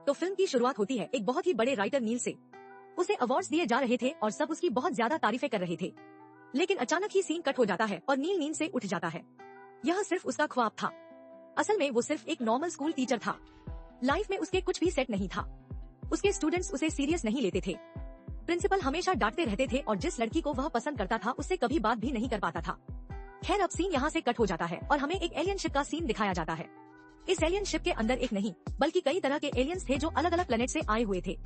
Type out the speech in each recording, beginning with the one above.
तो फिल्म की शुरुआत होती है एक बहुत ही बड़े राइटर नील से। उसे अवार्ड्स दिए जा रहे थे और सब उसकी बहुत ज्यादा तारीफें कर रहे थे। लेकिन अचानक ही सीन कट हो जाता है और नील नींद से उठ जाता है। यह सिर्फ उसका ख्वाब था। असल में वो सिर्फ एक नॉर्मल स्कूल टीचर था। लाइफ में उसके कुछ भी सेट नहीं था। उसके स्टूडेंट्स उसे सीरियस नहीं लेते थे। प्रिंसिपल हमेशा डांटते रहते थे और जिस लड़की को वह पसंद करता था उससे कभी बात भी नहीं कर पाता था। खैर अब सीन यहाँ से कट हो जाता है और हमें एक एलियन शिप का सीन दिखाया जाता है। इस एलियन शिप के अंदर एक नहीं बल्कि कई तरह के एलियंस थे जो अलग अलग प्लेनेट से आए हुए थे।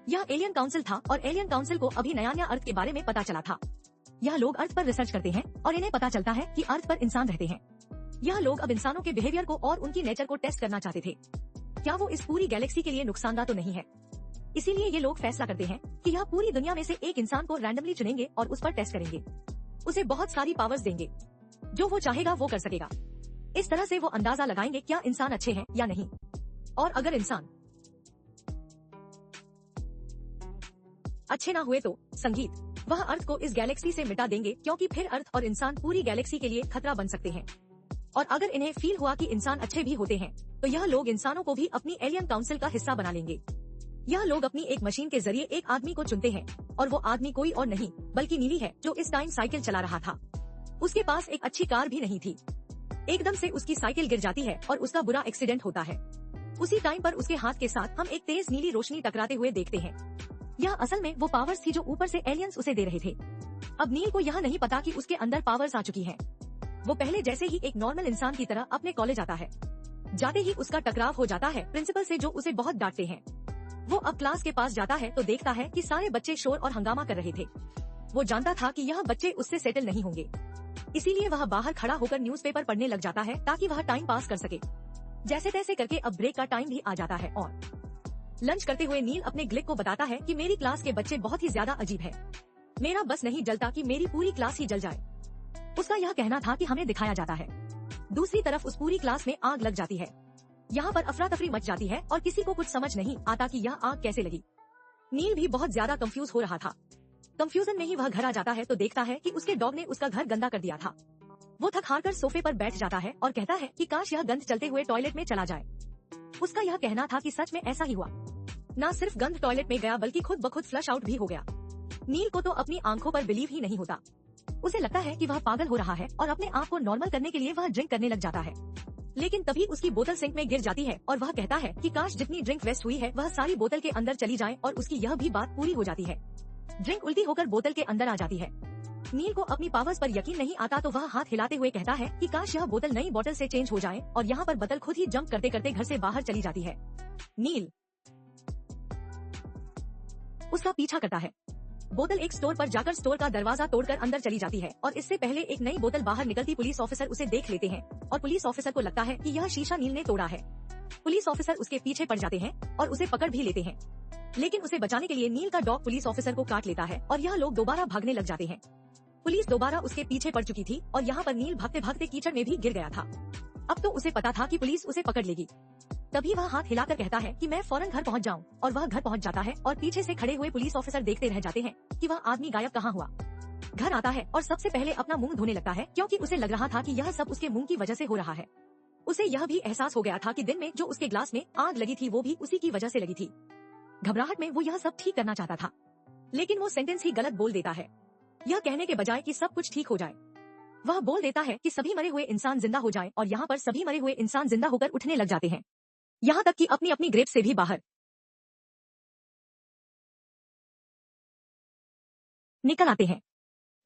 यह एलियन काउंसिल था और एलियन काउंसिल को अभी नया अर्थ के बारे में पता चला था। यह लोग अर्थ पर रिसर्च करते हैं और इन्हें पता चलता है कि अर्थ पर इंसान रहते हैं। यह लोग अब इंसानों के बिहेवियर को और उनकी नेचर को टेस्ट करना चाहते थे। क्या वो इस पूरी गैलेक्सी के लिए नुकसानदायक तो नहीं है। इसीलिए ये लोग फैसला करते हैं कि यह पूरी दुनिया में से एक इंसान को रैंडमली चुनेंगे और उस पर टेस्ट करेंगे। उसे बहुत सारी पावर्स देंगे। जो वो चाहेगा वो कर सकेगा। इस तरह से वो अंदाजा लगाएंगे क्या इंसान अच्छे हैं या नहीं। और अगर इंसान अच्छे ना हुए तो संगीत वह अर्थ को इस गैलेक्सी से मिटा देंगे क्योंकि फिर अर्थ और इंसान पूरी गैलेक्सी के लिए खतरा बन सकते हैं। और अगर इन्हें फील हुआ कि इंसान अच्छे भी होते हैं तो यह लोग इंसानों को भी अपनी एलियन काउंसिल का हिस्सा बना लेंगे। यह लोग अपनी एक मशीन के जरिए एक आदमी को चुनते हैं और वो आदमी कोई और नहीं बल्कि नीली है जो इस टाइम साइकिल चला रहा था। उसके पास एक अच्छी कार भी नहीं थी। एकदम से उसकी साइकिल गिर जाती है और उसका बुरा एक्सीडेंट होता है। उसी टाइम पर उसके हाथ के साथ हम एक तेज नीली रोशनी टकराते हुए देखते हैं। यह असल में वो पावर्स थी जो ऊपर से एलियंस उसे दे रहे थे। अब नील को यह नहीं पता कि उसके अंदर पावर्स आ चुकी हैं। वो पहले जैसे ही एक नॉर्मल इंसान की तरह अपने कॉलेज आता है। जाते ही उसका टकराव हो जाता है प्रिंसिपल से जो उसे बहुत डांटते हैं। वो अब क्लास के पास जाता है तो देखता है कि सारे बच्चे शोर और हंगामा कर रहे थे। वो जानता था कि यह बच्चे उससे सेटल नहीं होंगे। इसीलिए वह बाहर खड़ा होकर न्यूज़पेपर पढ़ने लग जाता है ताकि वह टाइम पास कर सके। जैसे तैसे करके अब ब्रेक का टाइम भी आ जाता है और लंच करते हुए नील अपने ग्लिक को बताता है कि मेरी क्लास के बच्चे बहुत ही ज्यादा अजीब हैं। मेरा बस नहीं जलता कि मेरी पूरी क्लास ही जल जाए। उसका यह कहना था कि हमें दिखाया जाता है। दूसरी तरफ उस पूरी क्लास में आग लग जाती है। यहाँ पर अफरा तफरी मच जाती है और किसी को कुछ समझ नहीं आता कि यह आग कैसे लगी। नील भी बहुत ज्यादा कंफ्यूज हो रहा था। कंफ्यूजन में ही वह घर आ जाता है तो देखता है कि उसके डॉग ने उसका घर गंदा कर दिया था। वो थक हार कर सोफे पर बैठ जाता है और कहता है कि काश यह गंद चलते हुए टॉयलेट में चला जाए। उसका यह कहना था कि सच में ऐसा ही हुआ। न सिर्फ गंद टॉयलेट में गया बल्कि खुद ब खुद फ्लश आउट भी हो गया। नील को तो अपनी आंखों पर बिलीव ही नहीं होता। उसे लगता है कि वह पागल हो रहा है और अपने आप को नॉर्मल करने के लिए वह ड्रिंक करने लग जाता है। लेकिन तभी उसकी बोतल सिंक में गिर जाती है और वह कहता है कि काश जितनी ड्रिंक वेस्ट हुई है वह सारी बोतल के अंदर चली जाए और उसकी यह भी बात पूरी हो जाती है। ड्रिंक उल्टी होकर बोतल के अंदर आ जाती है। नील को अपनी पावर्स पर यकीन नहीं आता तो वह हाथ हिलाते हुए कहता है कि काश यह बोतल नई बोतल से चेंज हो जाए और यहाँ पर बोतल खुद ही जंप करते करते घर से बाहर चली जाती है। नील उसका पीछा करता है। बोतल एक स्टोर पर जाकर स्टोर का दरवाजा तोड़कर अंदर चली जाती है और इससे पहले एक नई बोतल बाहर निकलती पुलिस ऑफिसर उसे देख लेते हैं और पुलिस ऑफिसर को लगता है कि यह शीशा नील ने तोड़ा है। पुलिस ऑफिसर उसके पीछे पड़ जाते हैं और उसे पकड़ भी लेते हैं। लेकिन उसे बचाने के लिए नील का डॉग पुलिस ऑफिसर को काट लेता है और यह लोग दोबारा भागने लग जाते हैं। पुलिस दोबारा उसके पीछे पड़ चुकी थी और यहाँ पर नील भागते भागते कीचड़ में भी गिर गया था। अब तो उसे पता था कि पुलिस उसे पकड़ लेगी। तभी वह हाथ हिलाकर कहता है कि मैं फौरन घर पहुँच जाऊँ और वह घर पहुँच जाता है और पीछे से खड़े हुए पुलिस ऑफिसर देखते रह जाते हैं कि वह आदमी गायब कहाँ हुआ। घर आता है और सबसे पहले अपना मुंह धोने लगता है क्योंकि उसे लग रहा था कि यह सब उसके मुंह की वजह से हो रहा है। उसे यह भी एहसास हो गया था कि दिन में जो उसके ग्लास में आग लगी थी वो भी उसी की वजह से लगी थी। घबराहट में वो यह सब ठीक करना चाहता था लेकिन वो सेंटेंस ही गलत बोल देता है। यह कहने के बजाय कि सब कुछ ठीक हो जाए वह बोल देता है कि सभी मरे हुए इंसान जिंदा हो जाए और यहाँ पर सभी मरे हुए इंसान जिंदा होकर उठने लग जाते हैं। यहाँ तक कि अपनी अपनी ग्रेव से भी बाहर निकल आते हैं।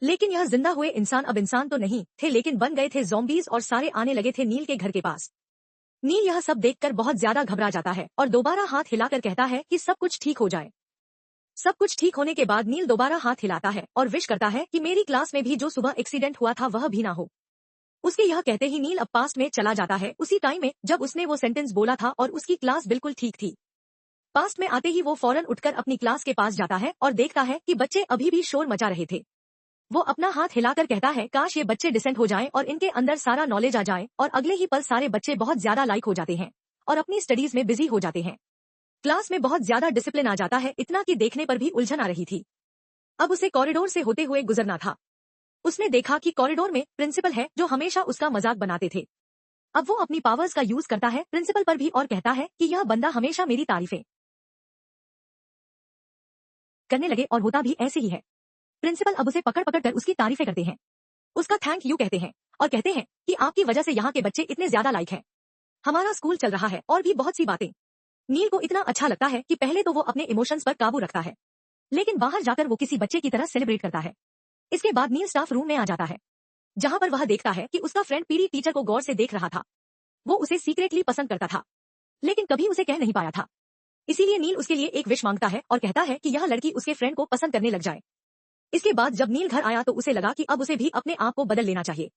लेकिन यह जिंदा हुए इंसान अब इंसान तो नहीं थे लेकिन बन गए थे ज़ॉम्बीज और सारे आने लगे थे नील के घर के पास। नील यह सब देखकर बहुत ज्यादा घबरा जाता है और दोबारा हाथ हिलाकर कहता है कि सब कुछ ठीक हो जाए। सब कुछ ठीक होने के बाद नील दोबारा हाथ हिलाता है और विश करता है कि मेरी क्लास में भी जो सुबह एक्सीडेंट हुआ था वह भी ना हो। उसके यह कहते ही नील अब पास्ट में चला जाता है उसी टाइम में जब उसने वो सेंटेंस बोला था और उसकी क्लास बिल्कुल ठीक थी। पास्ट में आते ही वो फौरन उठकर अपनी क्लास के पास जाता है और देखता है कि बच्चे अभी भी शोर मचा रहे थे। वो अपना हाथ हिलाकर कहता है काश ये बच्चे डिसेंट हो जाएं और इनके अंदर सारा नॉलेज आ जाए और अगले ही पल सारे बच्चे बहुत ज्यादा लाइक हो जाते हैं और अपनी स्टडीज में बिजी हो जाते हैं। क्लास में बहुत ज्यादा डिसिप्लिन आ जाता है इतना कि देखने पर भी उलझन आ रही थी। अब उसे कॉरिडोर से होते हुए गुजरना था। उसने देखा कि कॉरिडोर में प्रिंसिपल है जो हमेशा उसका मजाक बनाते थे। अब वो अपनी पावर्स का यूज करता है प्रिंसिपल पर भी और कहता है कि यह बंदा हमेशा मेरी तारीफें करने लगे और होता भी ऐसे ही है। प्रिंसिपल अब उसे पकड़ पकड़ कर उसकी तारीफें करते हैं, उसका थैंक यू कहते हैं और कहते हैं कि आपकी वजह से यहाँ के बच्चे इतने ज्यादा लाइक हैं, हमारा स्कूल चल रहा है और भी बहुत सी बातें। नील को इतना अच्छा लगता है कि पहले तो वो अपने इमोशंस पर काबू रखता है, लेकिन बाहर जाकर वो किसी बच्चे की तरह सेलिब्रेट करता है। इसके बाद नील स्टाफ रूम में आ जाता है, जहां पर वह देखता है कि उसका फ्रेंड पीडी टीचर को गौर से देख रहा था। वो उसे सीक्रेटली पसंद करता था, लेकिन कभी उसे कह नहीं पाया था। इसीलिए नील उसके लिए एक विश मांगता है और कहता है कि यह लड़की उसके फ्रेंड को पसंद करने लग जाए। इसके बाद जब नील घर आया तो उसे लगा कि अब उसे भी अपने आप को बदल लेना चाहिए।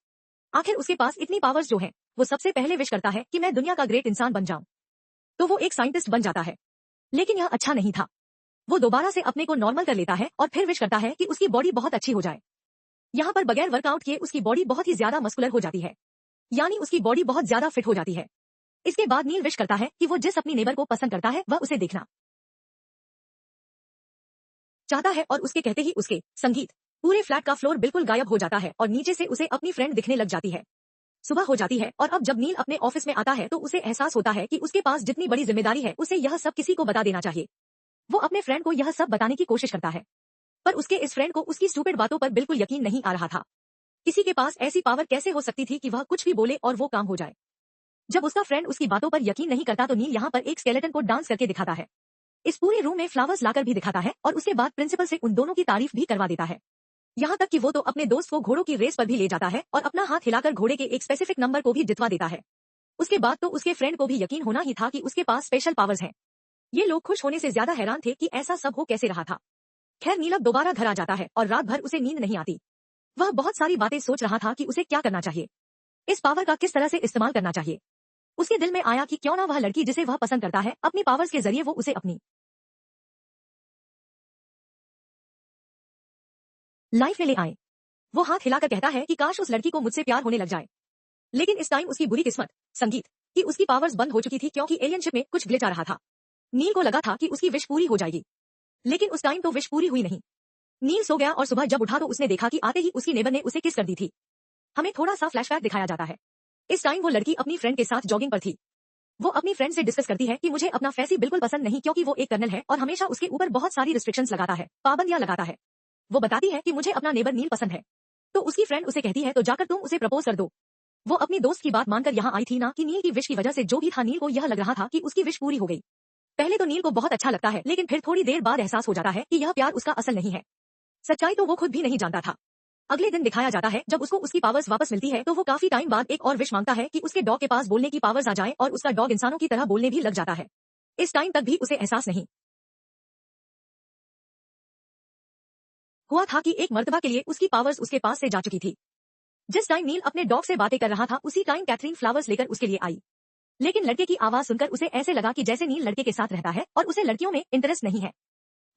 आखिर उसके पास इतनी पावर्स जो हैं, वो सबसे पहले विश करता है कि मैं दुनिया का ग्रेट इंसान बन जाऊं। तो वो एक साइंटिस्ट बन जाता है, लेकिन यह अच्छा नहीं था। वो दोबारा से अपने को नॉर्मल कर लेता है और फिर विश करता है कि उसकी बॉडी बहुत अच्छी हो जाए। यहाँ पर बगैर वर्कआउट किए उसकी बॉडी बहुत ही ज्यादा मस्कुलर हो जाती है, यानी उसकी बॉडी बहुत ज्यादा फिट हो जाती है। इसके बाद नील विश करता है कि वो जिस अपनी नेबर को पसंद करता है वह उसे देखना चाहता है और उसके कहते ही उसके संगीत पूरे फ्लैट का फ्लोर बिल्कुल गायब हो जाता है और नीचे से उसे अपनी फ्रेंड दिखने लग जाती है। सुबह हो जाती है और अब जब नील अपने ऑफिस में आता है तो उसे एहसास होता है कि उसके पास जितनी बड़ी जिम्मेदारी है उसे यह सब किसी को बता देना चाहिए। वो अपने फ्रेंड को यह सब बताने की कोशिश करता है, पर उसके इस फ्रेंड को उसकी स्टूपिड बातों पर बिल्कुल यकीन नहीं आ रहा था। किसी के पास ऐसी पावर कैसे हो सकती थी कि वह कुछ भी बोले और वो काम हो जाए। जब उसका फ्रेंड उसकी बातों पर यकीन नहीं करता तो नील यहाँ पर एक स्केलेटन को डांस करके दिखाता है। इस पूरे रूम में फ्लावर्स लाकर भी दिखाता है और उसके बाद प्रिंसिपल से उन दोनों की तारीफ भी करवा देता है। यहाँ तक कि वो तो अपने दोस्त को घोड़ों की रेस पर भी ले जाता है और अपना हाथ हिलाकर घोड़े के एक स्पेसिफिक नंबर को भी जितवा देता है। उसके बाद तो उसके फ्रेंड को भी यकीन होना ही था कि उसके पास स्पेशल पावर्स हैं। ये लोग खुश होने से ज्यादा हैरान थे कि ऐसा सब हो कैसे रहा था। खैर नील अब दोबारा घर आ जाता है और रात भर उसे नींद नहीं आती। वह बहुत सारी बातें सोच रहा था कि उसे क्या करना चाहिए, इस पावर का किस तरह से इस्तेमाल करना चाहिए। उसके दिल में आया कि क्यों ना वह लड़की जिसे वह पसंद करता है अपनी पावर्स के जरिए वो उसे अपनी लाइफ में ले आए। वो हाथ हिलाकर कहता है कि काश उस लड़की को मुझसे प्यार होने लग जाए, लेकिन इस टाइम उसकी बुरी किस्मत संगीत की उसकी पावर्स बंद हो चुकी थी क्योंकि एलियनशिप में कुछ ग्लिच आ रहा था। नील को लगा था कि उसकी विश पूरी हो जाएगी, लेकिन उस टाइम तो विश पूरी हुई नहीं। नील सो गया और सुबह जब उठा तो उसने देखा कि आते ही उसकी नेबर ने उसे किस कर दी थी। हमें थोड़ा सा फ्लैशबैक दिखाया जाता है। इस टाइम वो लड़की अपनी फ्रेंड के साथ जॉगिंग पर थी। वो अपनी फ्रेंड से डिस्कस करती है कि मुझे अपना फैसी बिल्कुल पसंद नहीं क्योंकि वो एक कर्नल है और हमेशा उसके ऊपर बहुत सारी रिस्ट्रिक्शंस लगाता है, पाबंदियां लगाता है। वो बताती है कि मुझे अपना नेबर नील पसंद है। तो उसकी फ्रेंड उसे कहती है तो जाकर तुम उसे प्रपोज कर दो। वो अपनी दोस्त की बात मानकर यहाँ आई थी ना कि नील की विश की वजह से जो भी था नील को यह लग रहा था कि उसकी विश पूरी हो गई। पहले तो नील को बहुत अच्छा लगता है, लेकिन फिर थोड़ी देर बाद एहसास हो जाता है कि यह प्यार उसका असल नहीं है। सच्चाई तो वो खुद भी नहीं जानता था। अगले दिन दिखाया जाता है जब उसको उसकी पावर्स वापस मिलती है तो वो काफी टाइम बाद एक और विश मांगता है कि उसके डॉग के पास बोलने की पावर्स आ जाए और उसका डॉग इंसानों की तरह बोलने भी लग जाता है। इस टाइम तक भी उसे एहसास नहीं हुआ था कि एक मर्तबा के लिए उसकी पावर्स उसके पास से जा चुकी थी। जिस टाइम नील अपने डॉग से बातें कर रहा था उसी टाइम कैथरीन फ्लावर्स लेकर उसके लिए आई, लेकिन लड़के की आवाज सुनकर उसे ऐसे लगा कि जैसे नील लड़के के साथ रहता है और उसे लड़कियों में इंटरेस्ट नहीं है।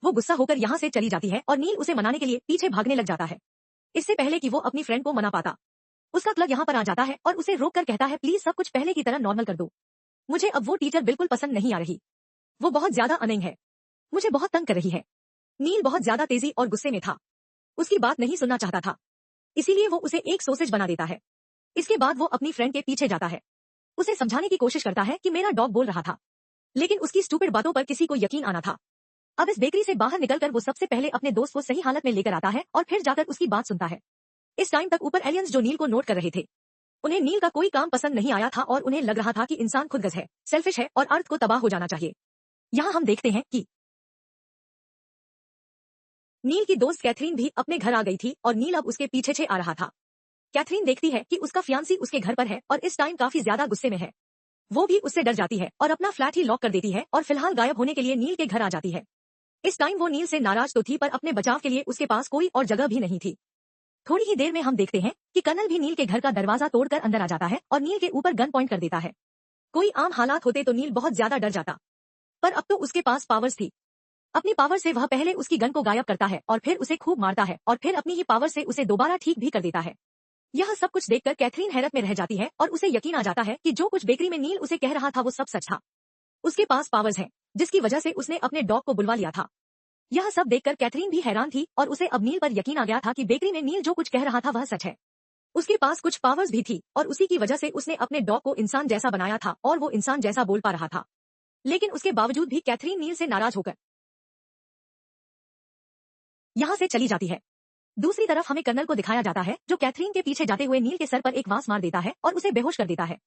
वो गुस्सा होकर यहाँ से चली जाती है और नील उसे मनाने के लिए पीछे भागने लग जाता है। इससे पहले कि वो अपनी फ्रेंड को मना पाता, उसका क्लर्क यहाँ पर आ जाता है और उसे रोक कर कहता है प्लीज सब कुछ पहले की तरह नॉर्मल कर दो। मुझे अब वो टीचर बिल्कुल पसंद नहीं आ रही, वो बहुत ज्यादा अनइंग है, मुझे बहुत तंग कर रही है। नील बहुत ज्यादा तेजी और गुस्से में था, उसकी बात नहीं सुनना चाहता था, इसीलिए वो उसे एक सोसेज बना देता है। इसके बाद वो अपनी फ्रेंड के पीछे जाता है, उसे समझाने की कोशिश करता है कि मेरा डॉग बोल रहा था, लेकिन उसकी स्टूपिड बातों पर किसी को यकीन आना था। अब इस बेकरी से बाहर निकलकर वो सबसे पहले अपने दोस्त को सही हालत में लेकर आता है और फिर जाकर उसकी बात सुनता है। इस टाइम तक ऊपर एलियंस जो नील को नोट कर रहे थे, उन्हें नील का कोई काम पसंद नहीं आया था और उन्हें लग रहा था कि इंसान खुदगर्ज है, सेल्फिश है और अर्थ को तबाह हो जाना चाहिए। यहाँ हम देखते हैं कि नील की दोस्त कैथरीन भी अपने घर आ गई थी और नील अब उसके पीछे आ रहा था। कैथरीन देखती है कि उसका फियांसी उसके घर पर है और इस टाइम काफी ज्यादा गुस्से में है। वो भी उससे डर जाती है और अपना फ्लैट ही लॉक कर देती है और फिलहाल गायब होने के लिए नील के घर आ जाती है। इस टाइम वो नील से नाराज तो थी पर अपने बचाव के लिए उसके पास कोई और जगह भी नहीं थी। थोड़ी ही देर में हम देखते हैं कि कर्नल भी नील के घर का दरवाजा तोड़कर अंदर आ जाता है और नील के ऊपर गन पॉइंट कर देता है। कोई आम हालात होते तो नील बहुत ज्यादा डर जाता, पर अब तो उसके पास पावर्स थी। अपनी पावर से वह पहले उसकी गन को गायब करता है और फिर उसे खूब मारता है और फिर अपनी ही पावर से उसे दोबारा ठीक भी कर देता है। यह सब कुछ देखकर कैथरीन हैरत में रह जाती है और उसे यकीन आ जाता है कि जो कुछ बेकरी में नील उसे कह रहा था वो सब सच था। उसके पास पावर्स हैं, जिसकी वजह से उसने अपने डॉग को बुलवा लिया था। यह सब देखकर कैथरीन भी हैरान थी और उसे अब नील पर यकीन आ गया था कि बेकरी में नील जो कुछ कह रहा था वह सच है। उसके पास कुछ पावर्स भी थी और उसी की वजह से उसने अपने डॉग को इंसान जैसा बनाया था और वो इंसान जैसा बोल पा रहा था। लेकिन उसके बावजूद भी कैथरीन नील से नाराज होकर यहाँ से चली जाती है। दूसरी तरफ हमें कर्नल को दिखाया जाता है जो कैथरीन के पीछे जाते हुए नील के सर पर एक वास मार देता है और उसे बेहोश कर देता है।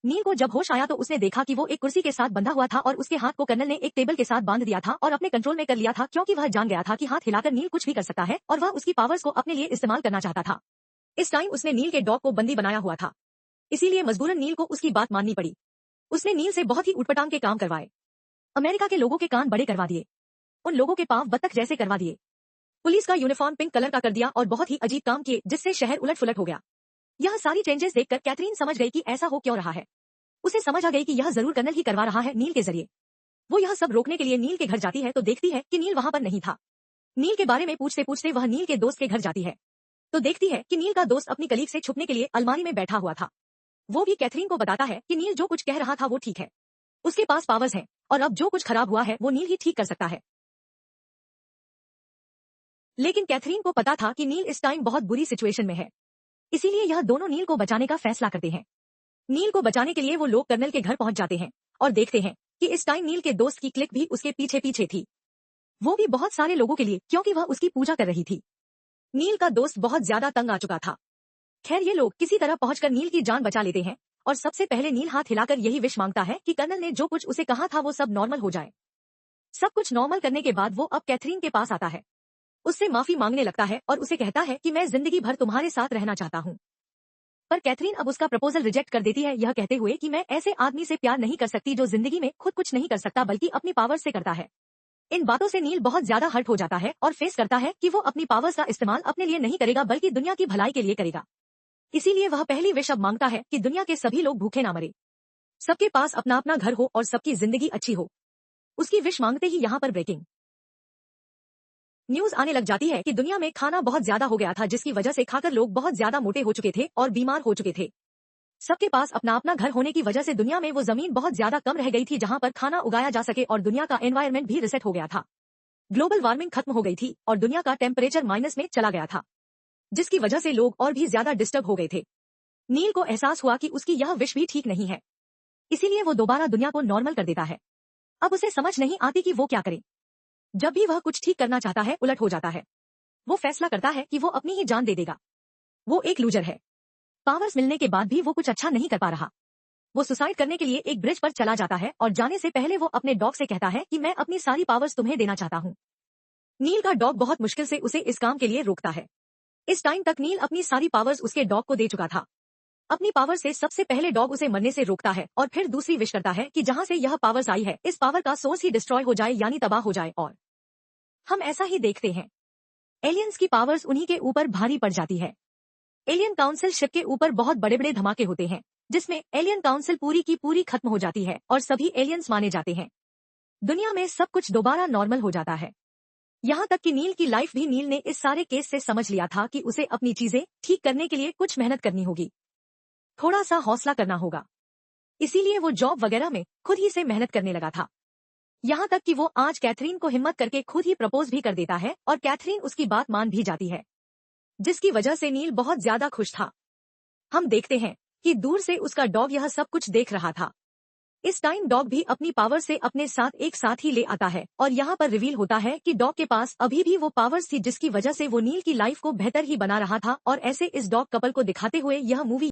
नील को जब होश आया तो उसने देखा कि वो एक कुर्सी के साथ बंधा हुआ था और उसके हाथ को कर्नल ने एक टेबल के साथ बांध दिया था और अपने कंट्रोल में कर लिया था, क्योंकि वह जान गया था कि हाथ हिलाकर नील कुछ भी कर सकता है और वह उसकी पावर्स को अपने लिए इस्तेमाल करना चाहता था। इस टाइम उसने नील के डॉग को बंदी बनाया हुआ था, इसीलिए मजबूरन नील को उसकी बात माननी पड़ी। उसने नील से बहुत ही उटपटांग के काम करवाए। अमेरिका के लोगों के कान बड़े करवा दिए, उन लोगों के पांव बत्तख जैसे करवा दिए, पुलिस का यूनिफॉर्म पिंक कलर का कर दिया और बहुत ही अजीब काम किए जिससे शहर उलट फुलट हो गया। यह सारी चेंजेस देखकर कैथरीन समझ गई कि ऐसा हो क्यों रहा है। उसे समझ आ गई कि यह जरूर कर्नल ही करवा रहा है नील के जरिए। वो यह सब रोकने के लिए नील के घर जाती है तो देखती है कि नील वहां पर नहीं था। नील के बारे में पूछते पूछते वह नील के दोस्त के घर जाती है तो देखती है कि नील का दोस्त अपनी कलीग से छुपने के लिए अलमारी में बैठा हुआ था। वो भी कैथरीन को बताता है कि नील जो कुछ कह रहा था वो ठीक है, उसके पास पावर्स हैं और अब जो कुछ खराब हुआ है वो नील ही ठीक कर सकता है। लेकिन कैथरीन को पता था कि नील इस टाइम बहुत बुरी सिचुएशन में है, इसीलिए यह दोनों नील को बचाने का फैसला करते हैं। नील को बचाने के लिए वो लोग कर्नल के घर पहुंच जाते हैं और देखते हैं कि इस टाइम नील के दोस्त की क्लिक भी उसके पीछे पीछे थी, वो भी बहुत सारे लोगों के लिए, क्योंकि वह उसकी पूजा कर रही थी। नील का दोस्त बहुत ज्यादा तंग आ चुका था। खैर ये लोग किसी तरह पहुंचकर नील की जान बचा लेते हैं और सबसे पहले नील हाथ हिलाकर यही विश मांगता है कि कर्नल ने जो कुछ उसे कहा था वो सब नॉर्मल हो जाए। सब कुछ नॉर्मल करने के बाद वो अब कैथरीन के पास आता है, उससे माफी मांगने लगता है और उसे कहता है कि मैं जिंदगी भर तुम्हारे साथ रहना चाहता हूँ। पर कैथरीन अब उसका प्रपोजल रिजेक्ट कर देती है, यह कहते हुए कि मैं ऐसे आदमी से प्यार नहीं कर सकती जो जिंदगी में खुद कुछ नहीं कर सकता बल्कि अपनी पावर से करता है। इन बातों से नील बहुत ज्यादा हर्ट हो जाता है और फेस करता है कि वो अपनी पावर्स का इस्तेमाल अपने लिए नहीं करेगा बल्कि दुनिया की भलाई के लिए करेगा। इसीलिए वह पहली विश अब मांगता है कि दुनिया के सभी लोग भूखे ना मरे, सबके पास अपना अपना घर हो और सबकी जिंदगी अच्छी हो। उसकी विश मांगते ही यहाँ पर ब्रेकिंग न्यूज आने लग जाती है कि दुनिया में खाना बहुत ज्यादा हो गया था जिसकी वजह से खाकर लोग बहुत ज्यादा मोटे हो चुके थे और बीमार हो चुके थे। सबके पास अपना अपना घर होने की वजह से दुनिया में वो जमीन बहुत ज्यादा कम रह गई थी जहां पर खाना उगाया जा सके और दुनिया का एनवायरनमेंट भी रिसेट हो गया था। ग्लोबल वार्मिंग खत्म हो गई थी और दुनिया का टेम्परेचर माइनस में चला गया था, जिसकी वजह से लोग और भी ज्यादा डिस्टर्ब हो गए थे। नील को एहसास हुआ कि उसकी यह विश भी ठीक नहीं है, इसीलिए वो दोबारा दुनिया को नॉर्मल कर देता है। अब उसे समझ नहीं आती कि वो क्या करे। जब भी वह कुछ ठीक करना चाहता है उलट हो जाता है। वो फैसला करता है कि वो अपनी ही जान दे देगा। वो एक लूजर है, पावर्स मिलने के बाद भी वो कुछ अच्छा नहीं कर पा रहा। वो सुसाइड करने के लिए एक ब्रिज पर चला जाता है और जाने से पहले वो अपने डॉग से कहता है कि मैं अपनी सारी पावर्स तुम्हें देना चाहता हूँ। नील का डॉग बहुत मुश्किल से उसे इस काम के लिए रोकता है। इस टाइम तक नील अपनी सारी पावर्स उसके डॉग को दे चुका था। अपनी पावर से सबसे पहले डॉग उसे मरने से रोकता है और फिर दूसरी विश करता है कि जहां से यह पावर्स आई है इस पावर का सोर्स ही डिस्ट्रॉय हो जाए यानी तबाह हो जाए। और हम ऐसा ही देखते हैं, एलियंस की पावर्स उन्हीं के ऊपर भारी पड़ जाती है। एलियन काउंसिल शिप के ऊपर बहुत बड़े बड़े धमाके होते हैं जिसमें एलियन काउंसिल पूरी की पूरी खत्म हो जाती है और सभी एलियंस माने जाते हैं। दुनिया में सब कुछ दोबारा नॉर्मल हो जाता है। यहाँ तक कि नील की लाइफ भी नील ने इस सारे केस से समझ लिया था कि उसे अपनी चीजें ठीक करने के लिए कुछ मेहनत करनी होगी, थोड़ा सा हौसला करना होगा। इसीलिए वो जॉब वगैरह में खुद ही से मेहनत करने लगा था। यहाँ तक कि वो आज कैथरीन को हिम्मत करके खुद ही प्रपोज भी कर देता है और कैथरीन उसकी बात मान भी जाती है, जिसकी वजह से नील बहुत ज्यादा खुश था। हम देखते हैं कि दूर से उसका डॉग यह सब कुछ देख रहा था। इस टाइम डॉग भी अपनी पावर से अपने साथ एक साथ ही ले आता है और यहाँ पर रिवील होता है कि डॉग के पास अभी भी वो पावर्स थी जिसकी वजह से वो नील की लाइफ को बेहतर ही बना रहा था। और ऐसे इस डॉग कपल को दिखाते हुए यह मूवी